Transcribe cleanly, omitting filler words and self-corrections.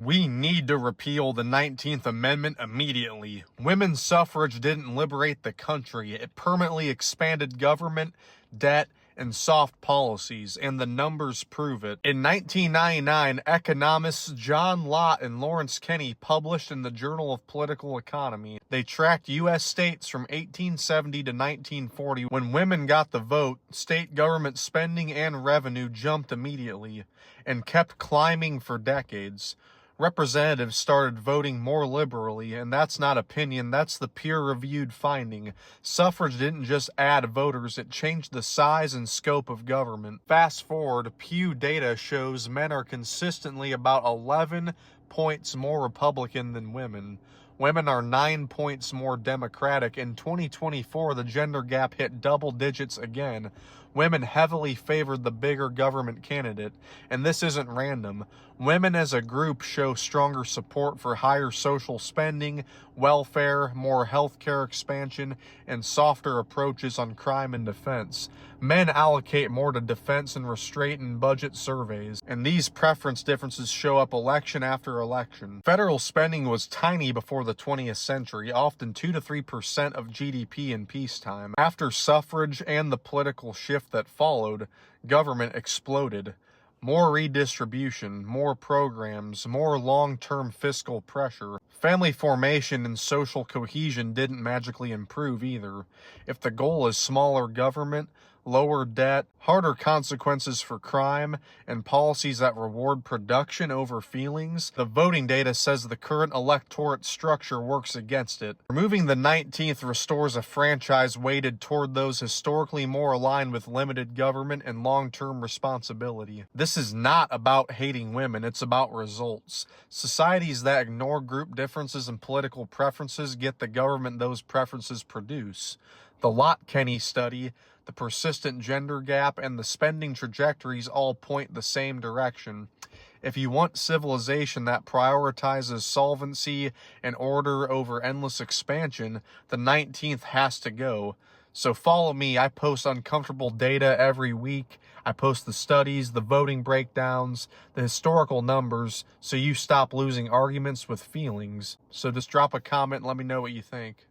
We need to repeal the 19th Amendment immediately. Women's suffrage didn't liberate the country. It permanently expanded government, debt, and soft policies, and the numbers prove it. In 1999, economists John Lott and Lawrence Kenney published in the Journal of Political Economy. They tracked U.S. states from 1870 to 1940. When women got the vote, state government spending and revenue jumped immediately and kept climbing for decades. Representatives started voting more liberally, and that's not opinion, that's the peer-reviewed finding. Suffrage didn't just add voters, it changed the size and scope of government. Fast forward, Pew data shows men are consistently about 11 points more Republican than women. Women are 9 points more Democratic. In 2024, the gender gap hit double digits again. Women heavily favored the bigger government candidate, and this isn't random. Women as a group show stronger support for higher social spending, welfare, more healthcare expansion, and softer approaches on crime and defense. Men allocate more to defense and restraint in budget surveys, and these preference differences show up election after election. Federal spending was tiny before the 20th century, often 2 to 3% of GDP in peacetime. After suffrage and the political shift that followed, government exploded. More redistribution, more programs, more long-term fiscal pressure. Family formation and social cohesion didn't magically improve either. If the goal is smaller government, lower debt, harder consequences for crime, and policies that reward production over feelings, the voting data says the current electorate structure works against it. Removing the 19th restores a franchise weighted toward those historically more aligned with limited government and long-term responsibility. This is not about hating women, it's about results. Societies that ignore group differences and political preferences get the government those preferences produce. The Lott-Kenney study, the persistent gender gap, and the spending trajectories all point the same direction. If you want civilization that prioritizes solvency and order over endless expansion, the 19th has to go. So follow me. I post uncomfortable data every week. I post the studies, the voting breakdowns, the historical numbers, so you stop losing arguments with feelings. So just drop a comment and let me know what you think.